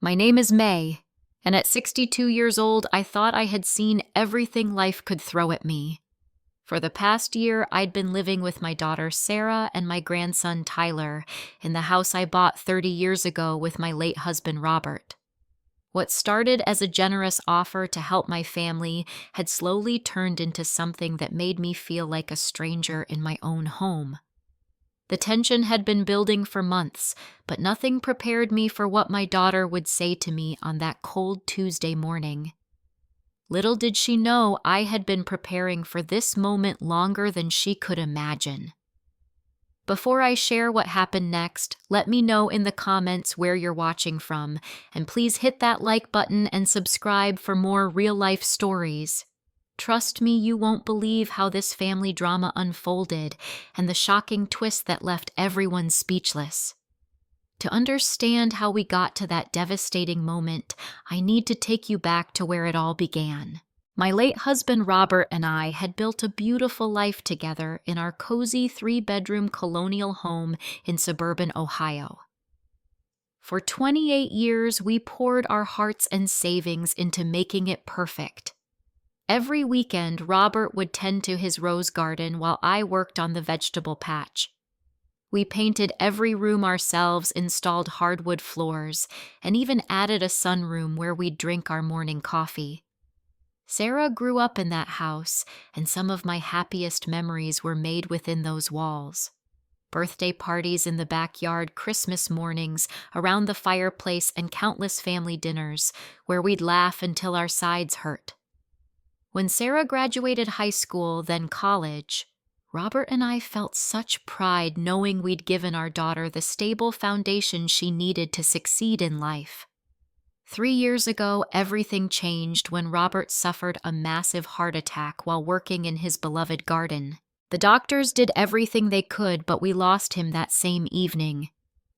My name is May, and at 62 years old, I thought I had seen everything life could throw at me. For the past year, I'd been living with my daughter Sarah and my grandson Tyler in the house I bought 30 years ago with my late husband Robert. What started as a generous offer to help my family had slowly turned into something that made me feel like a stranger in my own home. The tension had been building for months, but nothing prepared me for what my daughter would say to me on that cold Tuesday morning. Little did she know I had been preparing for this moment longer than she could imagine. Before I share what happened next, let me know in the comments where you're watching from, and please hit that like button and subscribe for more real-life stories. Trust me, you won't believe how this family drama unfolded and the shocking twist that left everyone speechless. To understand how we got to that devastating moment, I need to take you back to where it all began. My late husband Robert and I had built a beautiful life together in our cozy 3-bedroom colonial home in suburban Ohio. For 28 years, we poured our hearts and savings into making it perfect. Every weekend, Robert would tend to his rose garden while I worked on the vegetable patch. We painted every room ourselves, installed hardwood floors, and even added a sunroom where we'd drink our morning coffee. Sarah grew up in that house, and some of my happiest memories were made within those walls. Birthday parties in the backyard, Christmas mornings, around the fireplace, and countless family dinners where we'd laugh until our sides hurt. When Sarah graduated high school, then college, Robert and I felt such pride knowing we'd given our daughter the stable foundation she needed to succeed in life. 3 years ago, everything changed when Robert suffered a massive heart attack while working in his beloved garden. The doctors did everything they could, but we lost him that same evening.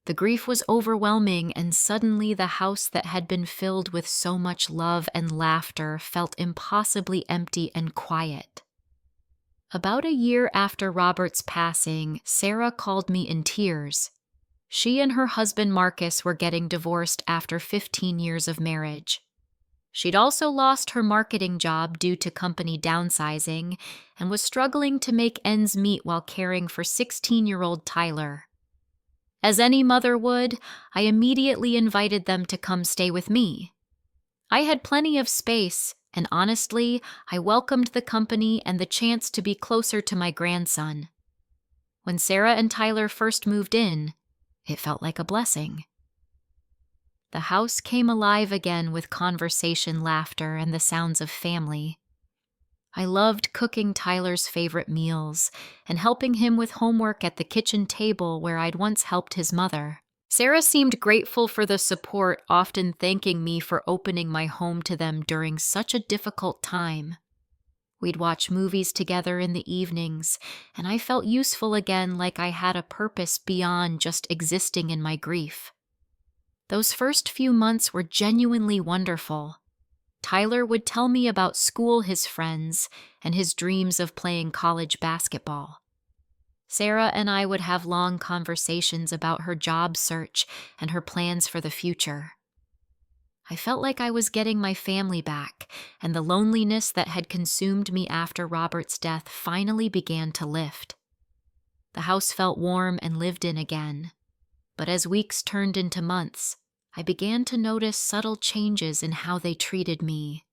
The grief was overwhelming, and suddenly the house that had been filled with so much love and laughter felt impossibly empty and quiet. About a year after Robert's passing, Sarah called me in tears. She and her husband Marcus were getting divorced after 15 years of marriage. She'd also lost her marketing job due to company downsizing and was struggling to make ends meet while caring for 16-year-old Tyler. As any mother would, I immediately invited them to come stay with me. I had plenty of space, and honestly, I welcomed the company and the chance to be closer to my grandson. When Sarah and Tyler first moved in, it felt like a blessing. The house came alive again with conversation, laughter, and the sounds of family. I loved cooking Tyler's favorite meals and helping him with homework at the kitchen table where I'd once helped his mother. Sarah seemed grateful for the support, often thanking me for opening my home to them during such a difficult time. We'd watch movies together in the evenings, and I felt useful again, like I had a purpose beyond just existing in my grief. Those first few months were genuinely wonderful. Tyler would tell me about school, his friends, and his dreams of playing college basketball. Sarah and I would have long conversations about her job search and her plans for the future. I felt like I was getting my family back, and the loneliness that had consumed me after Robert's death finally began to lift. The house felt warm and lived in again, but as weeks turned into months, I began to notice subtle changes in how they treated me.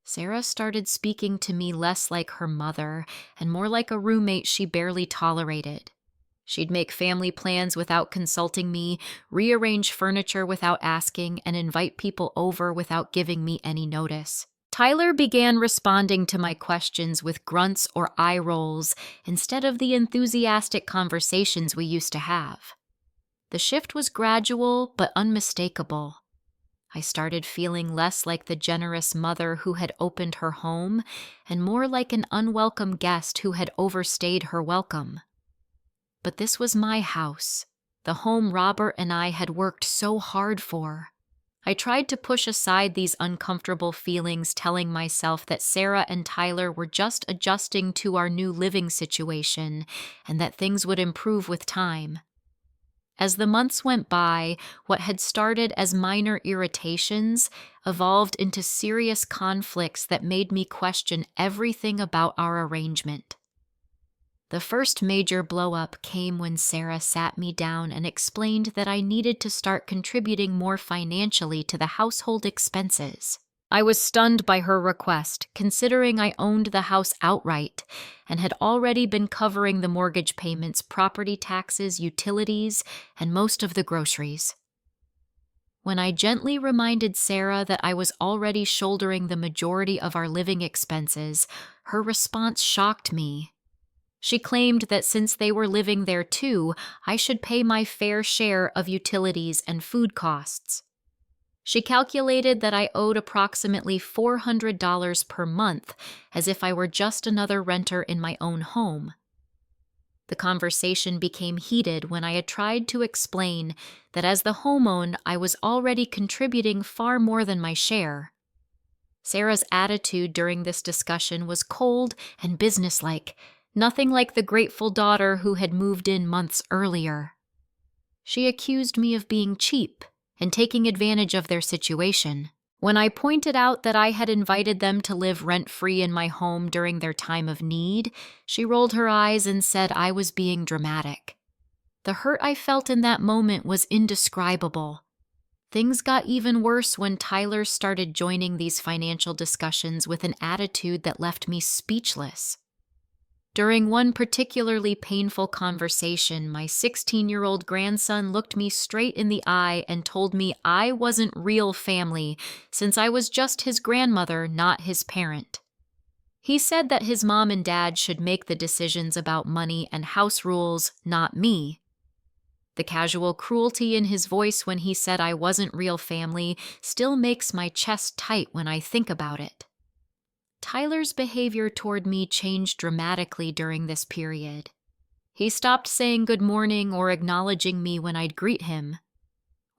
Sarah started speaking to me less like her mother and more like a roommate she barely tolerated. She'd make family plans without consulting me, rearrange furniture without asking, and invite people over without giving me any notice. Tyler began responding to my questions with grunts or eye rolls instead of the enthusiastic conversations we used to have. The shift was gradual but unmistakable. I started feeling less like the generous mother who had opened her home and more like an unwelcome guest who had overstayed her welcome. But this was my house, the home Robert and I had worked so hard for. I tried to push aside these uncomfortable feelings, telling myself that Sarah and Tyler were just adjusting to our new living situation and that things would improve with time. As the months went by, what had started as minor irritations evolved into serious conflicts that made me question everything about our arrangement. The first major blow-up came when Sarah sat me down and explained that I needed to start contributing more financially to the household expenses. I was stunned by her request, considering I owned the house outright and had already been covering the mortgage payments, property taxes, utilities, and most of the groceries. When I gently reminded Sarah that I was already shouldering the majority of our living expenses, her response shocked me. She claimed that since they were living there too, I should pay my fair share of utilities and food costs. She calculated that I owed approximately $400 per month, as if I were just another renter in my own home. The conversation became heated when I had tried to explain that as the homeowner, I was already contributing far more than my share. Sarah's attitude during this discussion was cold and businesslike, nothing like the grateful daughter who had moved in months earlier. She accused me of being cheap and taking advantage of their situation. When I pointed out that I had invited them to live rent-free in my home during their time of need, she rolled her eyes and said I was being dramatic. The hurt I felt in that moment was indescribable. Things got even worse when Tyler started joining these financial discussions with an attitude that left me speechless. During one particularly painful conversation, my 16-year-old grandson looked me straight in the eye and told me I wasn't real family since I was just his grandmother, not his parent. He said that his mom and dad should make the decisions about money and house rules, not me. The casual cruelty in his voice when he said I wasn't real family still makes my chest tight when I think about it. Tyler's behavior toward me changed dramatically during this period. He stopped saying good morning or acknowledging me when I'd greet him.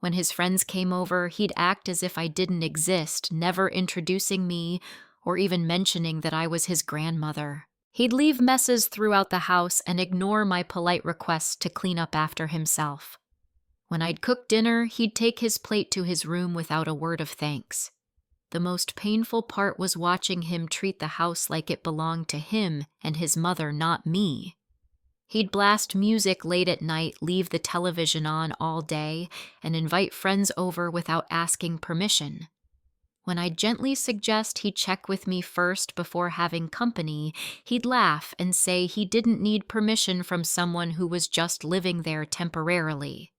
When his friends came over, he'd act as if I didn't exist, never introducing me or even mentioning that I was his grandmother. He'd leave messes throughout the house and ignore my polite requests to clean up after himself. When I'd cook dinner, he'd take his plate to his room without a word of thanks. The most painful part was watching him treat the house like it belonged to him and his mother, not me. He'd blast music late at night, leave the television on all day, and invite friends over without asking permission. When I'd gently suggest he check with me first before having company, he'd laugh and say he didn't need permission from someone who was just living there temporarily.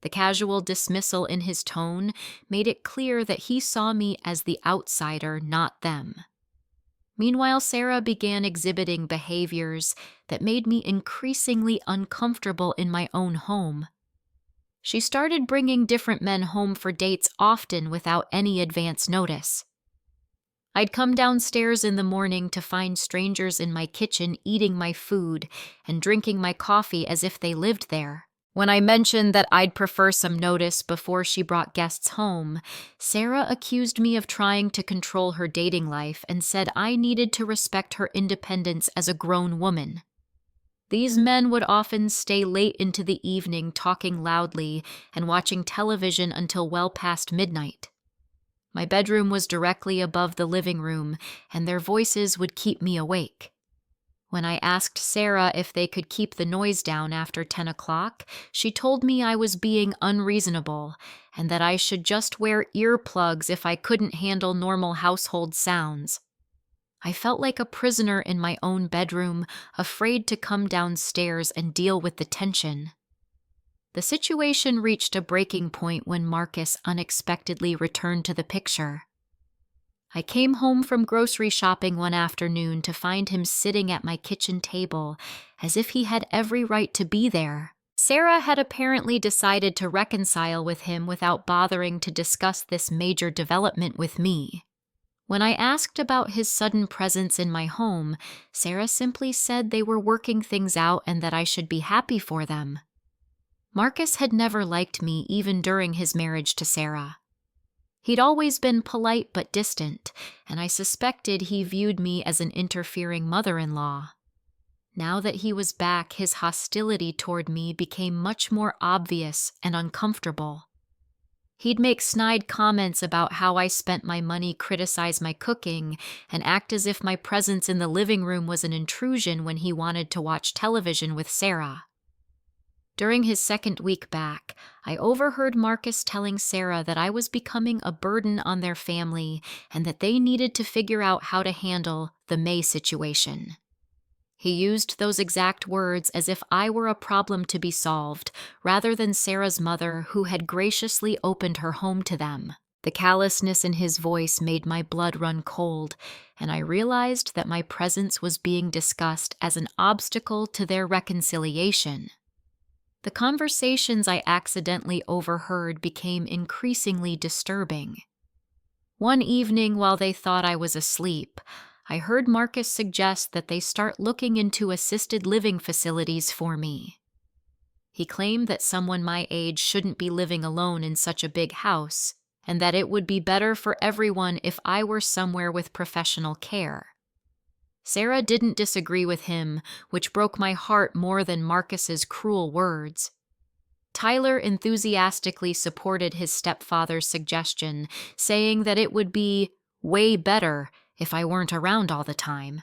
The casual dismissal in his tone made it clear that he saw me as the outsider, not them. Meanwhile, Sarah began exhibiting behaviors that made me increasingly uncomfortable in my own home. She started bringing different men home for dates often without any advance notice. I'd come downstairs in the morning to find strangers in my kitchen eating my food and drinking my coffee as if they lived there. When I mentioned that I'd prefer some notice before she brought guests home, Sarah accused me of trying to control her dating life and said I needed to respect her independence as a grown woman. These men would often stay late into the evening talking loudly and watching television until well past midnight. My bedroom was directly above the living room, and their voices would keep me awake. When I asked Sarah if they could keep the noise down after 10 o'clock, she told me I was being unreasonable and that I should just wear earplugs if I couldn't handle normal household sounds. I felt like a prisoner in my own bedroom, afraid to come downstairs and deal with the tension. The situation reached a breaking point when Marcus unexpectedly returned to the picture. I came home from grocery shopping one afternoon to find him sitting at my kitchen table, as if he had every right to be there. Sarah had apparently decided to reconcile with him without bothering to discuss this major development with me. When I asked about his sudden presence in my home, Sarah simply said they were working things out and that I should be happy for them. Marcus had never liked me even during his marriage to Sarah. He'd always been polite but distant, and I suspected he viewed me as an interfering mother-in-law. Now that he was back, his hostility toward me became much more obvious and uncomfortable. He'd make snide comments about how I spent my money, criticize my cooking, and act as if my presence in the living room was an intrusion when he wanted to watch television with Sarah. During his second week back, I overheard Marcus telling Sarah that I was becoming a burden on their family and that they needed to figure out how to handle the May situation. He used those exact words as if I were a problem to be solved, rather than Sarah's mother, who had graciously opened her home to them. The callousness in his voice made my blood run cold, and I realized that my presence was being discussed as an obstacle to their reconciliation. The conversations I accidentally overheard became increasingly disturbing. One evening, while they thought I was asleep, I heard Marcus suggest that they start looking into assisted living facilities for me. He claimed that someone my age shouldn't be living alone in such a big house, and that it would be better for everyone if I were somewhere with professional care. Sarah didn't disagree with him, which broke my heart more than Marcus's cruel words. Tyler enthusiastically supported his stepfather's suggestion, saying that it would be way better if I weren't around all the time.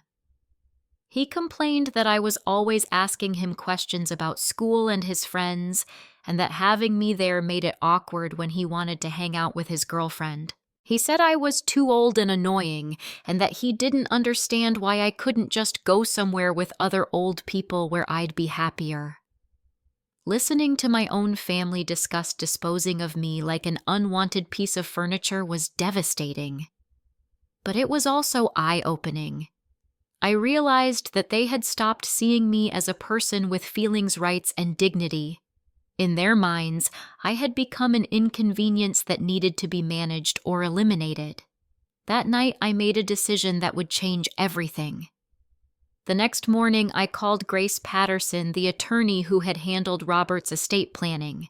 He complained that I was always asking him questions about school and his friends, and that having me there made it awkward when he wanted to hang out with his girlfriend. He said I was too old and annoying, and that he didn't understand why I couldn't just go somewhere with other old people where I'd be happier. Listening to my own family discuss disposing of me like an unwanted piece of furniture was devastating. But it was also eye-opening. I realized that they had stopped seeing me as a person with feelings, rights, and dignity. In their minds, I had become an inconvenience that needed to be managed or eliminated. That night, I made a decision that would change everything. The next morning, I called Grace Patterson, the attorney who had handled Robert's estate planning.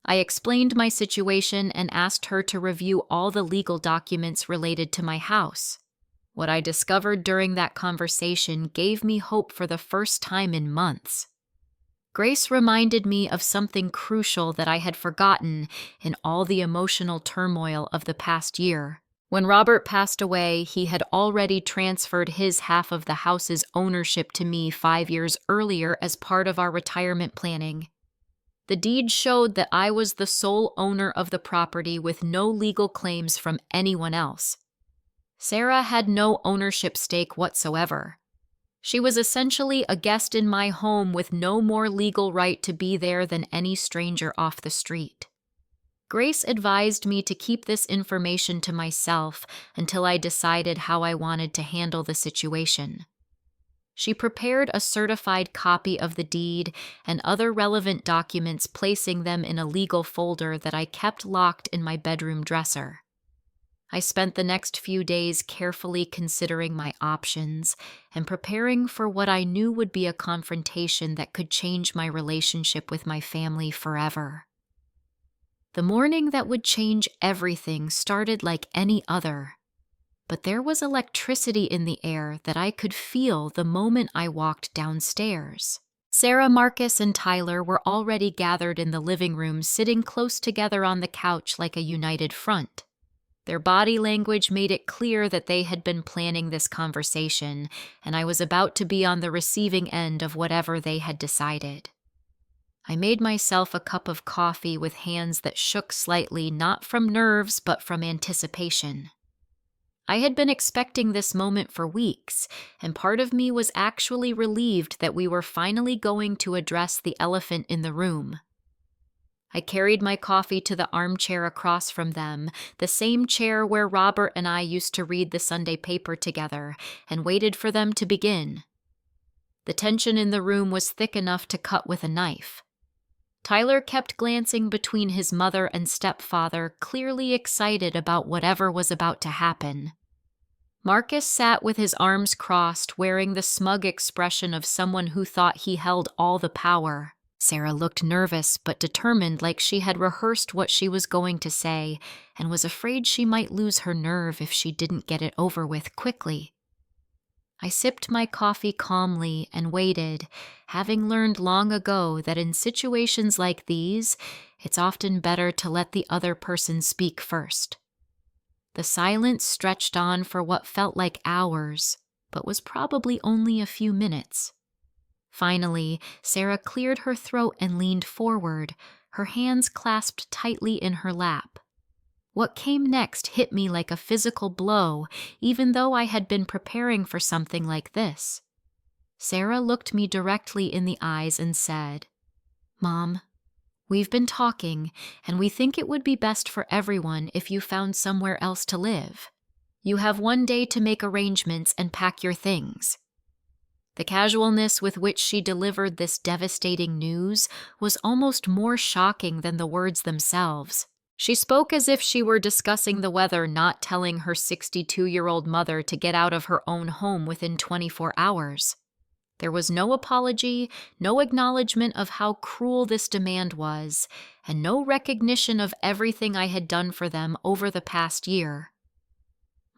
I explained my situation and asked her to review all the legal documents related to my house. What I discovered during that conversation gave me hope for the first time in months. Grace reminded me of something crucial that I had forgotten in all the emotional turmoil of the past year. When Robert passed away, he had already transferred his half of the house's ownership to me 5 years earlier as part of our retirement planning. The deed showed that I was the sole owner of the property with no legal claims from anyone else. Sarah had no ownership stake whatsoever. She was essentially a guest in my home with no more legal right to be there than any stranger off the street. Grace advised me to keep this information to myself until I decided how I wanted to handle the situation. She prepared a certified copy of the deed and other relevant documents, placing them in a legal folder that I kept locked in my bedroom dresser. I spent the next few days carefully considering my options and preparing for what I knew would be a confrontation that could change my relationship with my family forever. The morning that would change everything started like any other, but there was electricity in the air that I could feel the moment I walked downstairs. Sarah, Marcus, and Tyler were already gathered in the living room, sitting close together on the couch like a united front. Their body language made it clear that they had been planning this conversation, and I was about to be on the receiving end of whatever they had decided. I made myself a cup of coffee with hands that shook slightly, not from nerves, but from anticipation. I had been expecting this moment for weeks, and part of me was actually relieved that we were finally going to address the elephant in the room. I carried my coffee to the armchair across from them, the same chair where Robert and I used to read the Sunday paper together, and waited for them to begin. The tension in the room was thick enough to cut with a knife. Tyler kept glancing between his mother and stepfather, clearly excited about whatever was about to happen. Marcus sat with his arms crossed, wearing the smug expression of someone who thought he held all the power. Sarah looked nervous but determined, like she had rehearsed what she was going to say and was afraid she might lose her nerve if she didn't get it over with quickly. I sipped my coffee calmly and waited, having learned long ago that in situations like these, it's often better to let the other person speak first. The silence stretched on for what felt like hours, but was probably only a few minutes. Finally, Sarah cleared her throat and leaned forward, her hands clasped tightly in her lap. What came next hit me like a physical blow, even though I had been preparing for something like this. Sarah looked me directly in the eyes and said, "Mom, we've been talking, and we think it would be best for everyone if you found somewhere else to live. You have one day to make arrangements and pack your things." The casualness with which she delivered this devastating news was almost more shocking than the words themselves. She spoke as if she were discussing the weather, not telling her 62-year-old mother to get out of her own home within 24 hours. There was no apology, no acknowledgement of how cruel this demand was, and no recognition of everything I had done for them over the past year.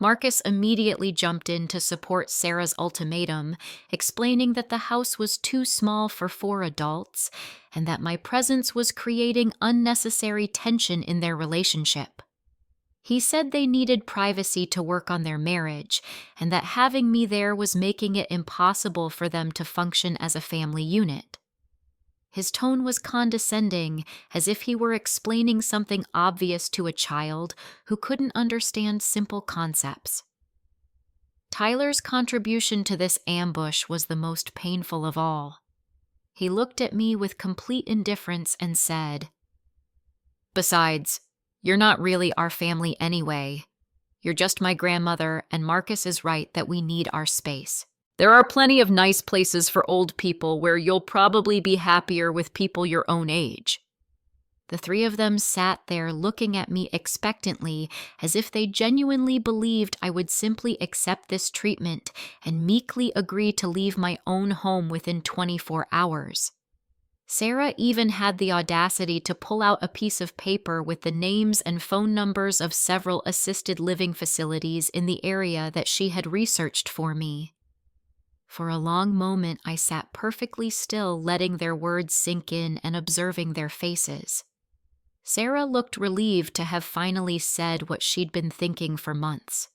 Marcus immediately jumped in to support Sarah's ultimatum, explaining that the house was too small for 4 adults and that my presence was creating unnecessary tension in their relationship. He said they needed privacy to work on their marriage and that having me there was making it impossible for them to function as a family unit. His tone was condescending, as if he were explaining something obvious to a child who couldn't understand simple concepts. Tyler's contribution to this ambush was the most painful of all. He looked at me with complete indifference and said, "Besides, you're not really our family anyway. You're just my grandmother, and Marcus is right that we need our space. There are plenty of nice places for old people where you'll probably be happier with people your own age." The 3 of them sat there looking at me expectantly, as if they genuinely believed I would simply accept this treatment and meekly agree to leave my own home within 24 hours. Sarah even had the audacity to pull out a piece of paper with the names and phone numbers of several assisted living facilities in the area that she had researched for me. For a long moment, I sat perfectly still, letting their words sink in and observing their faces. Sarah looked relieved to have finally said what she'd been thinking for months.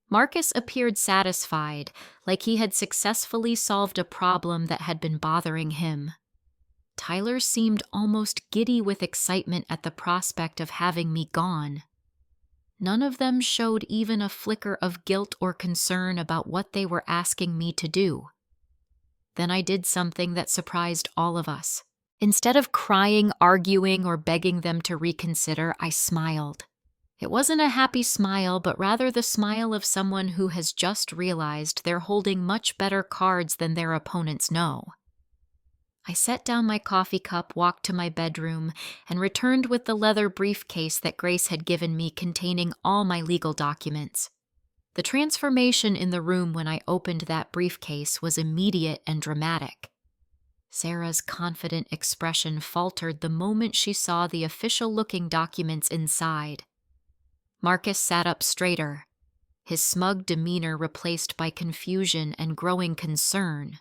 Marcus appeared satisfied, like he had successfully solved a problem that had been bothering him. Tyler seemed almost giddy with excitement at the prospect of having me gone. None of them showed even a flicker of guilt or concern about what they were asking me to do. Then I did something that surprised all of us. Instead of crying, arguing, or begging them to reconsider, I smiled. It wasn't a happy smile, but rather the smile of someone who has just realized they're holding much better cards than their opponents know. I set down my coffee cup, walked to my bedroom, and returned with the leather briefcase that Grace had given me containing all my legal documents. The transformation in the room when I opened that briefcase was immediate and dramatic. Sarah's confident expression faltered the moment she saw the official-looking documents inside. Marcus sat up straighter, his smug demeanor replaced by confusion and growing concern.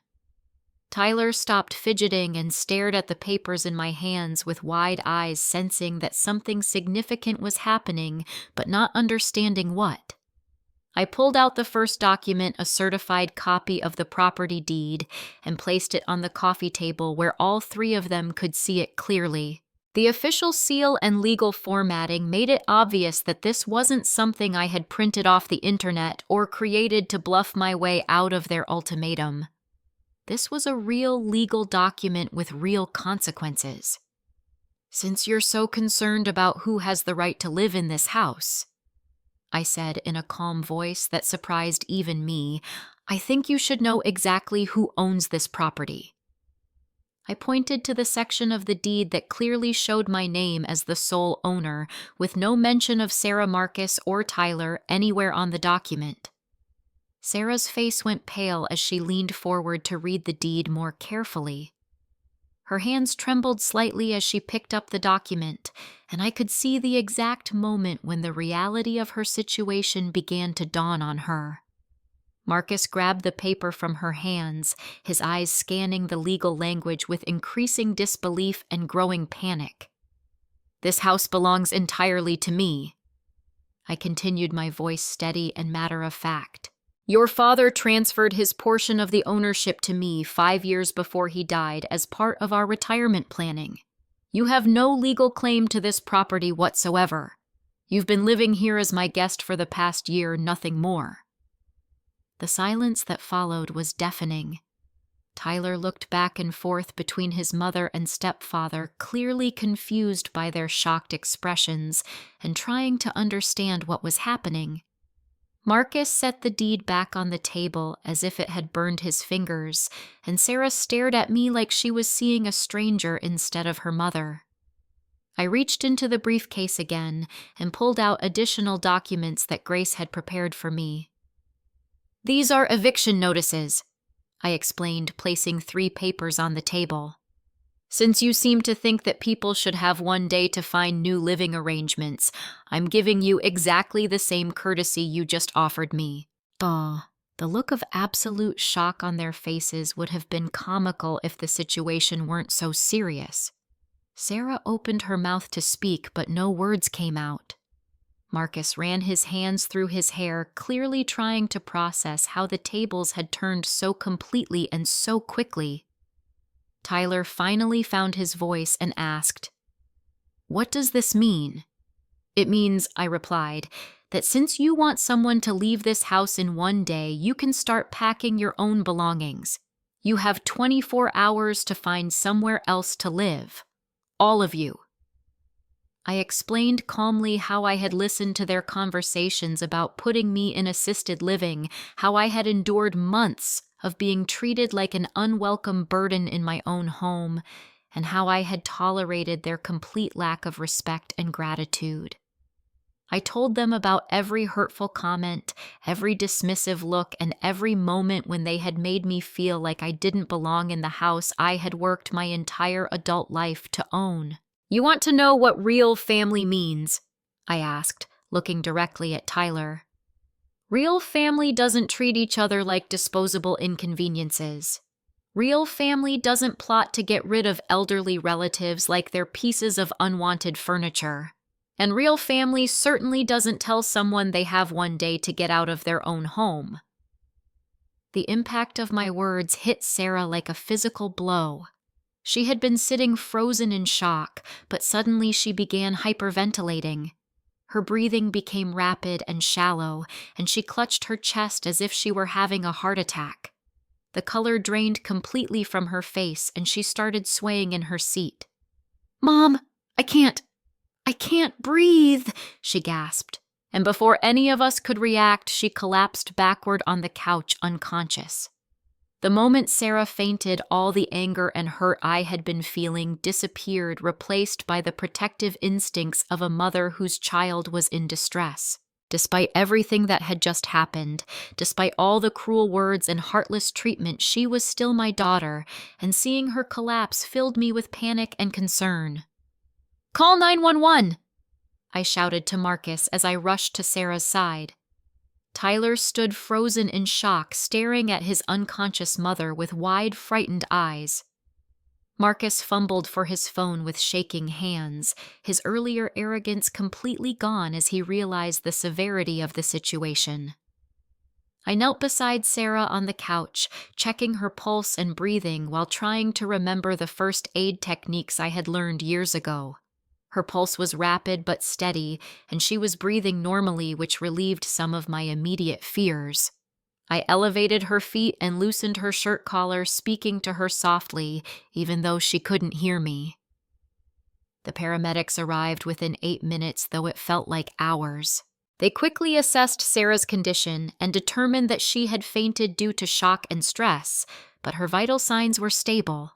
Tyler stopped fidgeting and stared at the papers in my hands with wide eyes, sensing that something significant was happening, but not understanding what. I pulled out the first document, a certified copy of the property deed, and placed it on the coffee table where all 3 of them could see it clearly. The official seal and legal formatting made it obvious that this wasn't something I had printed off the internet or created to bluff my way out of their ultimatum. This was a real legal document with real consequences. "Since you're so concerned about who has the right to live in this house," I said in a calm voice that surprised even me, "I think you should know exactly who owns this property." I pointed to the section of the deed that clearly showed my name as the sole owner, with no mention of Sarah Marcus or Tyler anywhere on the document. Sarah's face went pale as she leaned forward to read the deed more carefully. Her hands trembled slightly as she picked up the document, and I could see the exact moment when the reality of her situation began to dawn on her. Marcus grabbed the paper from her hands, his eyes scanning the legal language with increasing disbelief and growing panic. "This house belongs entirely to me." I continued, my voice steady and matter-of-fact. "Your father transferred his portion of the ownership to me 5 years before he died as part of our retirement planning. You have no legal claim to this property whatsoever. You've been living here as my guest for the past year, nothing more." The silence that followed was deafening. Tyler looked back and forth between his mother and stepfather, clearly confused by their shocked expressions and trying to understand what was happening. Marcus set the deed back on the table as if it had burned his fingers, and Sarah stared at me like she was seeing a stranger instead of her mother. I reached into the briefcase again and pulled out additional documents that Grace had prepared for me. "These are eviction notices," I explained, placing 3 papers on the table. "Since you seem to think that people should have one day to find new living arrangements, I'm giving you exactly the same courtesy you just offered me." The look of absolute shock on their faces would have been comical if the situation weren't so serious. Sarah opened her mouth to speak, but no words came out. Marcus ran his hands through his hair, clearly trying to process how the tables had turned so completely and so quickly. Tyler finally found his voice and asked, "What does this mean?" "It means," I replied, "that since you want someone to leave this house in one day, you can start packing your own belongings. You have 24 hours to find somewhere else to live. All of you." I explained calmly how I had listened to their conversations about putting me in assisted living, how I had endured months of being treated like an unwelcome burden in my own home, and how I had tolerated their complete lack of respect and gratitude. I told them about every hurtful comment, every dismissive look, and every moment when they had made me feel like I didn't belong in the house I had worked my entire adult life to own. "You want to know what real family means?" I asked, looking directly at Tyler. "Real family doesn't treat each other like disposable inconveniences. Real family doesn't plot to get rid of elderly relatives like they're pieces of unwanted furniture. And real family certainly doesn't tell someone they have one day to get out of their own home." The impact of my words hit Sarah like a physical blow. She had been sitting frozen in shock, but suddenly she began hyperventilating. Her breathing became rapid and shallow, and she clutched her chest as if she were having a heart attack. The color drained completely from her face, and she started swaying in her seat. "Mom, I can't breathe," she gasped, and before any of us could react, she collapsed backward on the couch unconscious. The moment Sarah fainted, all the anger and hurt I had been feeling disappeared, replaced by the protective instincts of a mother whose child was in distress. Despite everything that had just happened, despite all the cruel words and heartless treatment, she was still my daughter, and seeing her collapse filled me with panic and concern. "Call 911!" I shouted to Marcus as I rushed to Sarah's side. Tyler stood frozen in shock, staring at his unconscious mother with wide, frightened eyes. Marcus fumbled for his phone with shaking hands, his earlier arrogance completely gone as he realized the severity of the situation. I knelt beside Sarah on the couch, checking her pulse and breathing while trying to remember the first aid techniques I had learned years ago. Her pulse was rapid but steady, and she was breathing normally, which relieved some of my immediate fears. I elevated her feet and loosened her shirt collar, speaking to her softly, even though she couldn't hear me. The paramedics arrived within 8 minutes, though it felt like hours. They quickly assessed Sarah's condition and determined that she had fainted due to shock and stress, but her vital signs were stable.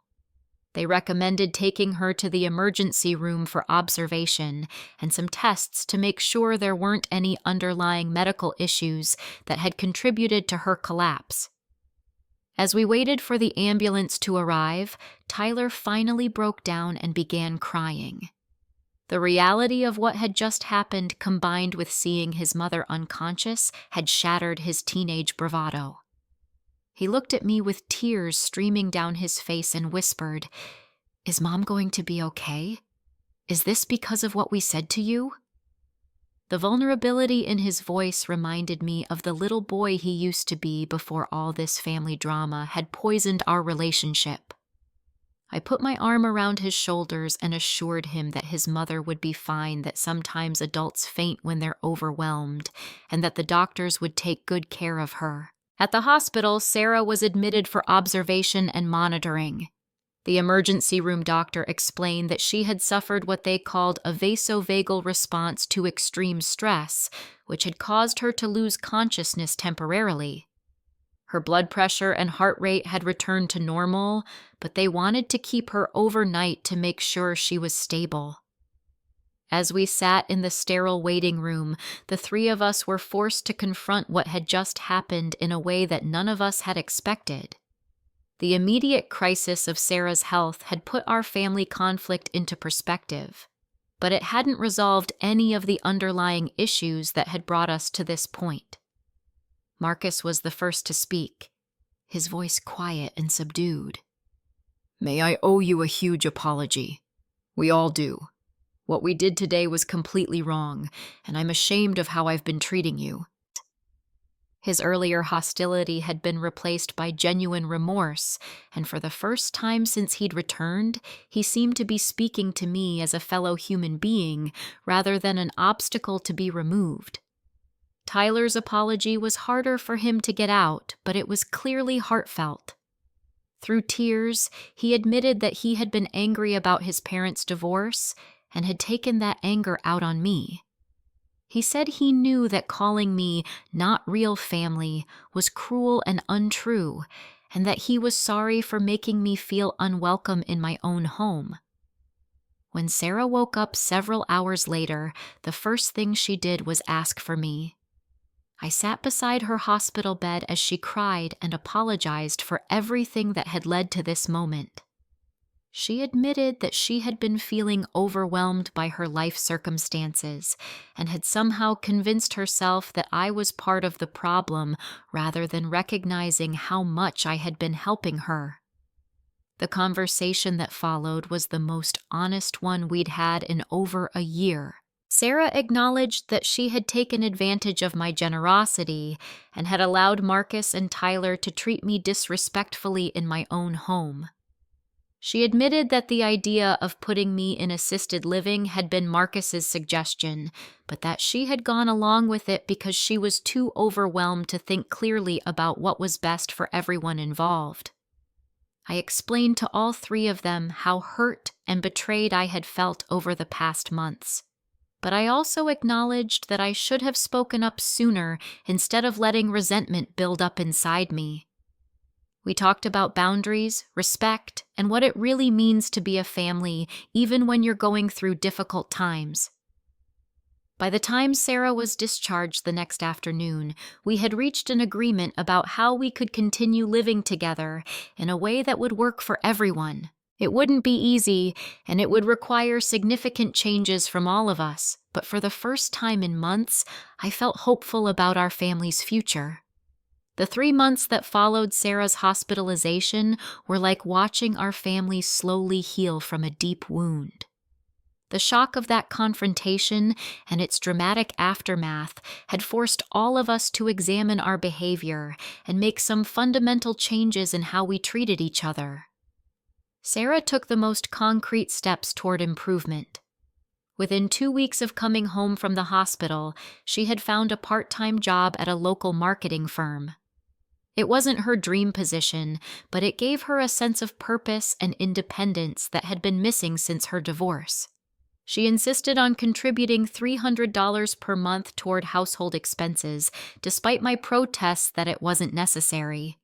They recommended taking her to the emergency room for observation and some tests to make sure there weren't any underlying medical issues that had contributed to her collapse. As we waited for the ambulance to arrive, Tyler finally broke down and began crying. The reality of what had just happened, combined with seeing his mother unconscious, had shattered his teenage bravado. He looked at me with tears streaming down his face and whispered, "Is Mom going to be okay? Is this because of what we said to you?" The vulnerability in his voice reminded me of the little boy he used to be before all this family drama had poisoned our relationship. I put my arm around his shoulders and assured him that his mother would be fine, that sometimes adults faint when they're overwhelmed, and that the doctors would take good care of her. At the hospital, Sarah was admitted for observation and monitoring. The emergency room doctor explained that she had suffered what they called a vasovagal response to extreme stress, which had caused her to lose consciousness temporarily. Her blood pressure and heart rate had returned to normal, but they wanted to keep her overnight to make sure she was stable. As we sat in the sterile waiting room, the three of us were forced to confront what had just happened in a way that none of us had expected. The immediate crisis of Sarah's health had put our family conflict into perspective, but it hadn't resolved any of the underlying issues that had brought us to this point. Marcus was the first to speak, his voice quiet and subdued. "May I owe you a huge apology. We all do. What we did today was completely wrong, and I'm ashamed of how I've been treating you." His earlier hostility had been replaced by genuine remorse, and for the first time since he'd returned, he seemed to be speaking to me as a fellow human being rather than an obstacle to be removed. Tyler's apology was harder for him to get out, but it was clearly heartfelt. Through tears, he admitted that he had been angry about his parents' divorce and had taken that anger out on me. He said he knew that calling me not real family was cruel and untrue, and that he was sorry for making me feel unwelcome in my own home. When Sarah woke up several hours later, the first thing she did was ask for me. I sat beside her hospital bed as she cried and apologized for everything that had led to this moment. She admitted that she had been feeling overwhelmed by her life circumstances and had somehow convinced herself that I was part of the problem rather than recognizing how much I had been helping her. The conversation that followed was the most honest one we'd had in over a year. Sarah acknowledged that she had taken advantage of my generosity and had allowed Marcus and Tyler to treat me disrespectfully in my own home. She admitted that the idea of putting me in assisted living had been Marcus's suggestion, but that she had gone along with it because she was too overwhelmed to think clearly about what was best for everyone involved. I explained to all three of them how hurt and betrayed I had felt over the past months. But I also acknowledged that I should have spoken up sooner instead of letting resentment build up inside me. We talked about boundaries, respect, and what it really means to be a family, even when you're going through difficult times. By the time Sarah was discharged the next afternoon, we had reached an agreement about how we could continue living together in a way that would work for everyone. It wouldn't be easy, and it would require significant changes from all of us, but for the first time in months, I felt hopeful about our family's future. The 3 months that followed Sarah's hospitalization were like watching our family slowly heal from a deep wound. The shock of that confrontation and its dramatic aftermath had forced all of us to examine our behavior and make some fundamental changes in how we treated each other. Sarah took the most concrete steps toward improvement. Within 2 weeks of coming home from the hospital, she had found a part-time job at a local marketing firm. It wasn't her dream position, but it gave her a sense of purpose and independence that had been missing since her divorce. She insisted on contributing $300 per month toward household expenses, despite my protests that it wasn't necessary.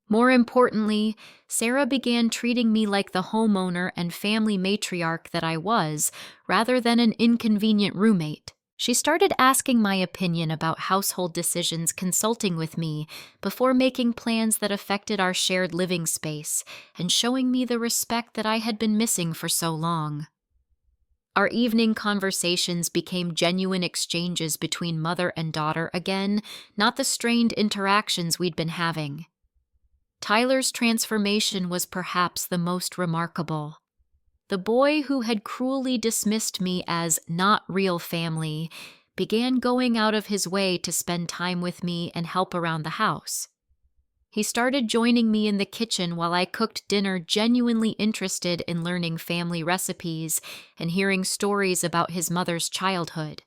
More importantly, Sarah began treating me like the homeowner and family matriarch that I was, rather than an inconvenient roommate. She started asking my opinion about household decisions, consulting with me before making plans that affected our shared living space, and showing me the respect that I had been missing for so long. Our evening conversations became genuine exchanges between mother and daughter again, not the strained interactions we'd been having. Tyler's transformation was perhaps the most remarkable. The boy who had cruelly dismissed me as not real family began going out of his way to spend time with me and help around the house. He started joining me in the kitchen while I cooked dinner, genuinely interested in learning family recipes and hearing stories about his mother's childhood.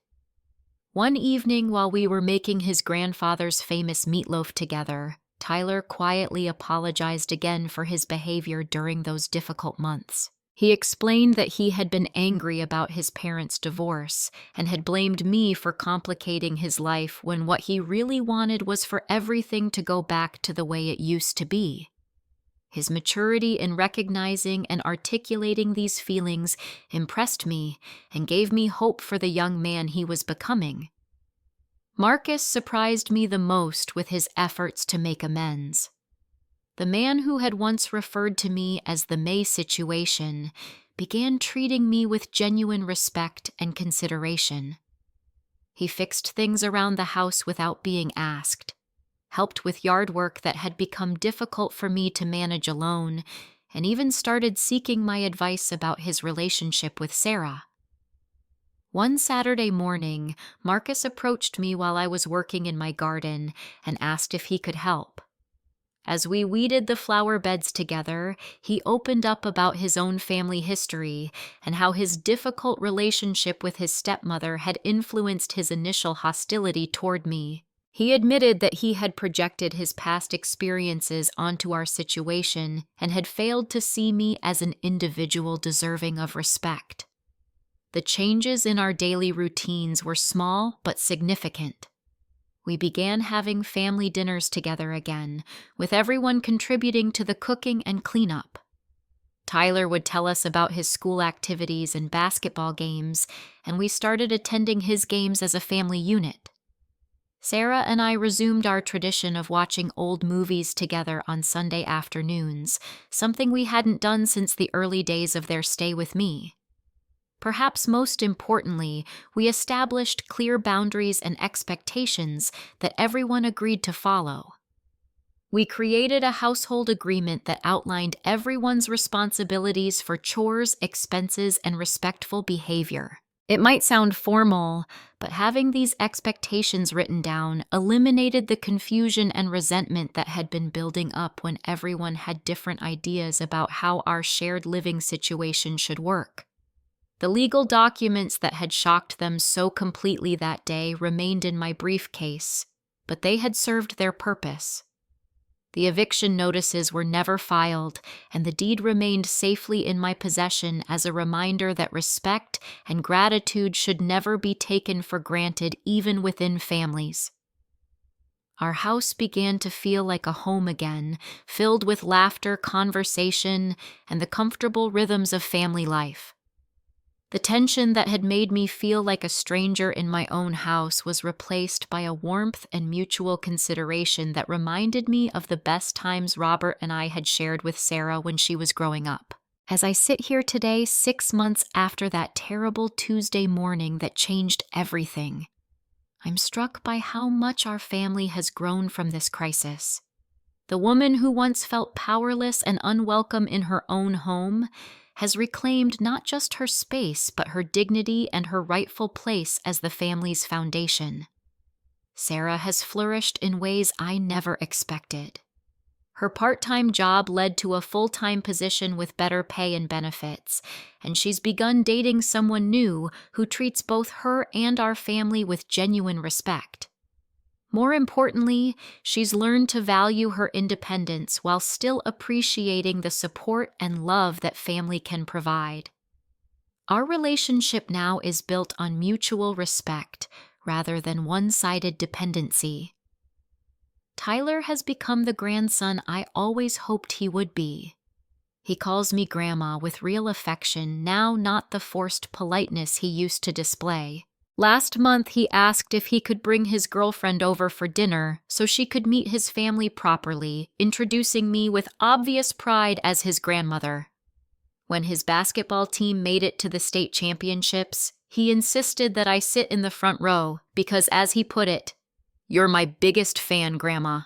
One evening while we were making his grandfather's famous meatloaf together, Tyler quietly apologized again for his behavior during those difficult months. He explained that he had been angry about his parents' divorce and had blamed me for complicating his life when what he really wanted was for everything to go back to the way it used to be. His maturity in recognizing and articulating these feelings impressed me and gave me hope for the young man he was becoming. Marcus surprised me the most with his efforts to make amends. The man who had once referred to me as the May situation began treating me with genuine respect and consideration. He fixed things around the house without being asked, helped with yard work that had become difficult for me to manage alone, and even started seeking my advice about his relationship with Sarah. One Saturday morning, Marcus approached me while I was working in my garden and asked if he could help. As we weeded the flower beds together, he opened up about his own family history and how his difficult relationship with his stepmother had influenced his initial hostility toward me. He admitted that he had projected his past experiences onto our situation and had failed to see me as an individual deserving of respect. The changes in our daily routines were small but significant. We began having family dinners together again, with everyone contributing to the cooking and cleanup. Tyler would tell us about his school activities and basketball games, and we started attending his games as a family unit. Sarah and I resumed our tradition of watching old movies together on Sunday afternoons, something we hadn't done since the early days of their stay with me. Perhaps most importantly, we established clear boundaries and expectations that everyone agreed to follow. We created a household agreement that outlined everyone's responsibilities for chores, expenses, and respectful behavior. It might sound formal, but having these expectations written down eliminated the confusion and resentment that had been building up when everyone had different ideas about how our shared living situation should work. The legal documents that had shocked them so completely that day remained in my briefcase, but they had served their purpose. The eviction notices were never filed, and the deed remained safely in my possession as a reminder that respect and gratitude should never be taken for granted even within families. Our house began to feel like a home again, filled with laughter, conversation, and the comfortable rhythms of family life. The tension that had made me feel like a stranger in my own house was replaced by a warmth and mutual consideration that reminded me of the best times Robert and I had shared with Sarah when she was growing up. As I sit here today, 6 months after that terrible Tuesday morning that changed everything, I'm struck by how much our family has grown from this crisis. The woman who once felt powerless and unwelcome in her own home has reclaimed not just her space, but her dignity and her rightful place as the family's foundation. Sarah has flourished in ways I never expected. Her part-time job led to a full-time position with better pay and benefits, and she's begun dating someone new who treats both her and our family with genuine respect. More importantly, she's learned to value her independence while still appreciating the support and love that family can provide. Our relationship now is built on mutual respect rather than one-sided dependency. Tyler has become the grandson I always hoped he would be. He calls me Grandma with real affection, now not the forced politeness he used to display. Last month, he asked if he could bring his girlfriend over for dinner so she could meet his family properly, introducing me with obvious pride as his grandmother. When his basketball team made it to the state championships, he insisted that I sit in the front row because, as he put it, "You're my biggest fan, Grandma."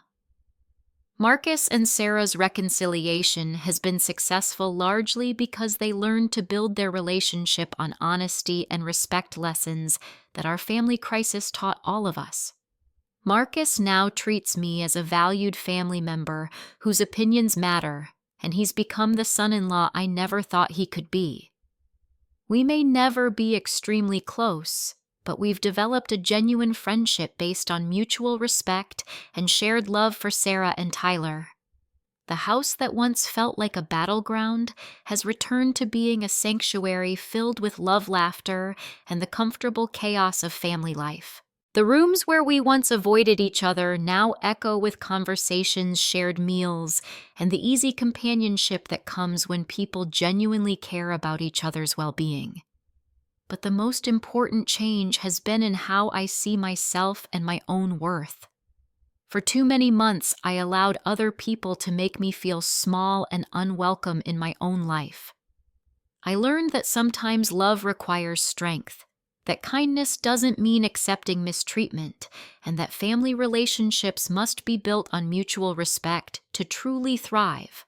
Marcus and Sarah's reconciliation has been successful largely because they learned to build their relationship on honesty and respect lessons that our family crisis taught all of us. Marcus now treats me as a valued family member whose opinions matter, and he's become the son-in-law I never thought he could be. We may never be extremely close, but we've developed a genuine friendship based on mutual respect and shared love for Sarah and Tyler. The house that once felt like a battleground has returned to being a sanctuary filled with love, laughter, and the comfortable chaos of family life. The rooms where we once avoided each other now echo with conversations, shared meals, and the easy companionship that comes when people genuinely care about each other's well-being. But the most important change has been in how I see myself and my own worth. For too many months, I allowed other people to make me feel small and unwelcome in my own life. I learned that sometimes love requires strength, that kindness doesn't mean accepting mistreatment, and that family relationships must be built on mutual respect to truly thrive.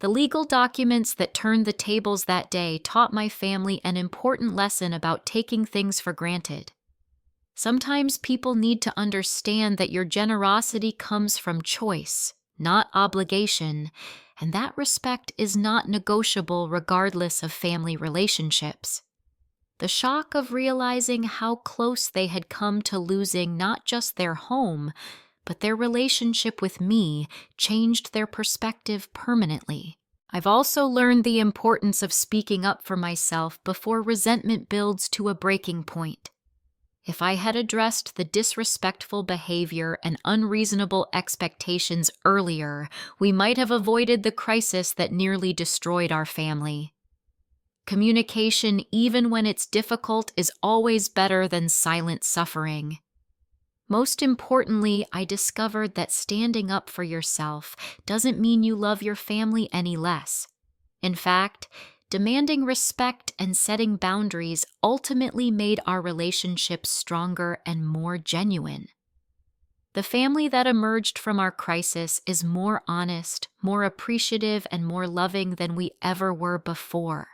The legal documents that turned the tables that day taught my family an important lesson about taking things for granted. Sometimes people need to understand that your generosity comes from choice, not obligation, and that respect is not negotiable regardless of family relationships. The shock of realizing how close they had come to losing not just their home, but their relationship with me changed their perspective permanently. I've also learned the importance of speaking up for myself before resentment builds to a breaking point. If I had addressed the disrespectful behavior and unreasonable expectations earlier, we might have avoided the crisis that nearly destroyed our family. Communication, even when it's difficult, is always better than silent suffering. Most importantly, I discovered that standing up for yourself doesn't mean you love your family any less. In fact, demanding respect and setting boundaries ultimately made our relationship stronger and more genuine. The family that emerged from our crisis is more honest, more appreciative, and more loving than we ever were before.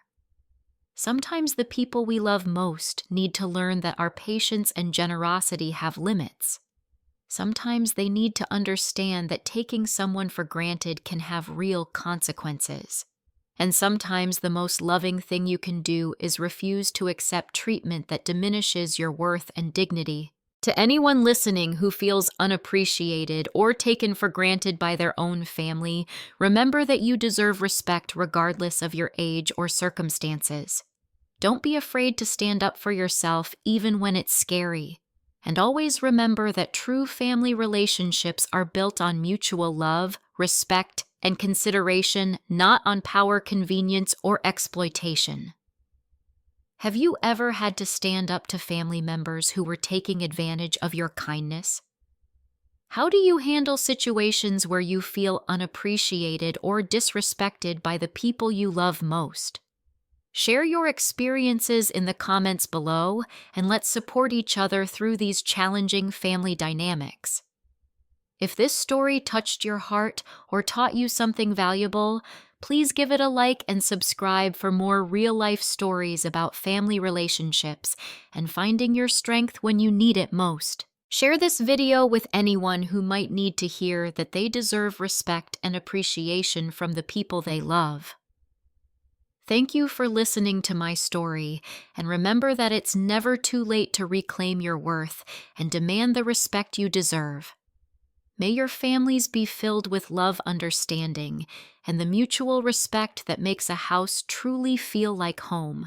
Sometimes the people we love most need to learn that our patience and generosity have limits. Sometimes they need to understand that taking someone for granted can have real consequences. And sometimes the most loving thing you can do is refuse to accept treatment that diminishes your worth and dignity. To anyone listening who feels unappreciated or taken for granted by their own family, remember that you deserve respect regardless of your age or circumstances. Don't be afraid to stand up for yourself even when it's scary. And always remember that true family relationships are built on mutual love, respect, and consideration, not on power, convenience, or exploitation. Have you ever had to stand up to family members who were taking advantage of your kindness? How do you handle situations where you feel unappreciated or disrespected by the people you love most? Share your experiences in the comments below, and let's support each other through these challenging family dynamics. If this story touched your heart or taught you something valuable, please give it a like and subscribe for more real-life stories about family relationships and finding your strength when you need it most. Share this video with anyone who might need to hear that they deserve respect and appreciation from the people they love. Thank you for listening to my story, and remember that it's never too late to reclaim your worth and demand the respect you deserve. May your families be filled with love, understanding, and the mutual respect that makes a house truly feel like home.